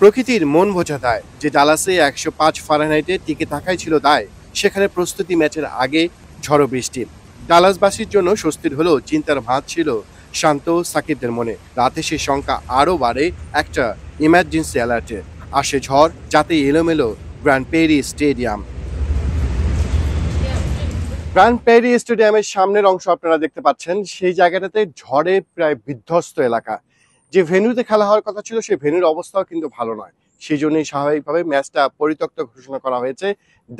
প্রকৃতির মন বোঝা দায় যে ডালাসে 105 ফারেনহাইটে টিকে থাকাই ছিল দায়, সেখানে প্রস্তুতি ম্যাচের আগে ঝড়ো বৃষ্টি। ডালাসবাসীর জন্য স্বস্তির হলেও চিন্তার ভাঁজ ছিল শান্ত সাকিবদের মনে। রাতে সে সংখ্যা আরও বাড়ে একটা ইমার্জেন্সি অ্যালার্টে। আসে ঝড়, যাতে এলোমেলো Grand Prairie stadium. Grand Prairie স্টেডিয়ামের সামনের অংশ আপনারা দেখতে পাচ্ছেন, সেই জায়গাটাতে ঝড়ে প্রায় বিধ্বস্ত এলাকা। যে ভেন্যুতে খেলা হওয়ার কথা ছিল সেই ভেন্যুর অবস্থাও কিন্তু ভালো নয়। সেই জন্যই স্বাভাবিকভাবে ম্যাচটা পরিত্যক্ত ঘোষণা করা হয়েছে।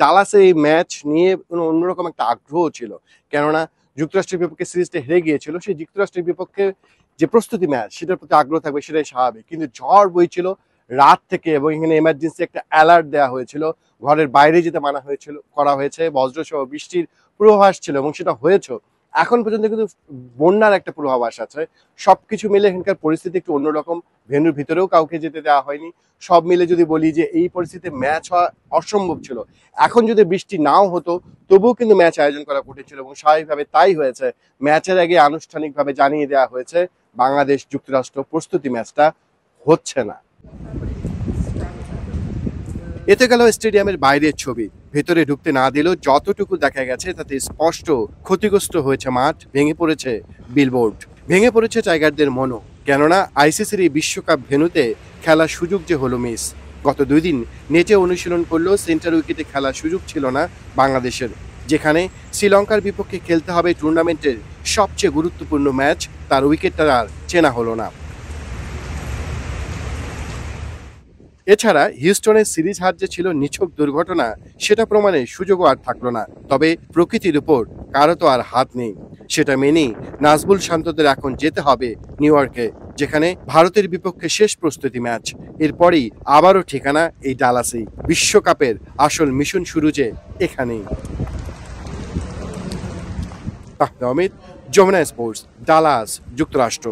ডালাসে এই ম্যাচ নিয়ে অন্যরকম একটা আগ্রহ ছিল, কেননা যুক্তরাষ্ট্রের বিপক্ষে সিরিজটা হেরে গিয়েছিল। সেই যুক্তরাষ্ট্রের বিপক্ষে যে প্রস্তুতি ম্যাচ, সেটার প্রতি আগ্রহ থাকবে, সেটাই স্বাভাবিক। কিন্তু ঝড় বইছিল রাত থেকে এবং এখানে এমার্জেন্সি একটা অ্যালার্ট দেওয়া হয়েছিল, ঘরের বাইরে যেতে মানা করা হয়েছে, বজ্রসহ বৃষ্টির পূর্বাভাস ছিল এবং সেটা হয়েছে। এখন পর্যন্ত কিন্তু বন্যার একটা পূর্বাভাস আছে। সবকিছু মিলে এখানকার পরিস্থিতি একটু অন্যরকম। ভেন্যুর ভিতরেও কাউকে যেতে দেওয়া হয়নি। সব মিলে যদি বলি যে এই পরিস্থিতিতে ম্যাচ হওয়া অসম্ভব ছিল। এখন যদি বৃষ্টি নাও হতো তবুও কিন্তু ম্যাচ আয়োজন করা কঠিন ছিল এবং স্বাভাবিকভাবে তাই হয়েছে। ম্যাচের আগে আনুষ্ঠানিকভাবে জানিয়ে দেওয়া হয়েছে বাংলাদেশ যুক্তরাষ্ট্র প্রস্তুতি ম্যাচটা হচ্ছে না। এতে গেল স্টেডিয়ামের বাইরের ছবি। ভেতরে ঢুকতে না দিলেও যতটুকু দেখা গেছে তাতে স্পষ্ট ক্ষতিগ্রস্ত হয়েছে মাঠ, ভেঙে পড়েছে বিলবোর্ড, ভেঙে পড়েছে টাইগারদের মনও। কেননা আইসিসির এই বিশ্বকাপ ভেন্যুতে খেলার সুযোগ যে হলো মিস। গত 2 দিন নেটে অনুশীলন করলেও সেন্টার উইকেটে খেলার সুযোগ ছিল না বাংলাদেশের, যেখানে শ্রীলঙ্কার বিপক্ষে খেলতে হবে টুর্নামেন্টের সবচেয়ে গুরুত্বপূর্ণ ম্যাচ। তার উইকেটটা আর চেনা হলো না। এছাড়া হিউস্টনের সিরিজ হার যে ছিল নিছক দুর্ঘটনা, সেটা প্রমাণের সুযোগও আর থাকলো না। তবে প্রকৃতির উপর কারো তো আর হাত নেই। সেটা মেনেই নাজবুল শান্তদের এখন যেতে হবে নিউ ইয়র্কে, যেখানে ভারতের বিপক্ষে শেষ প্রস্তুতি ম্যাচ। এরপরেই আবারও ঠিকানা এই ডালাসেই। বিশ্বকাপের আসল মিশন শুরু যে এখানেই। অমিত, যমুনা স্পোর্টস, ডালাস, যুক্তরাষ্ট্র।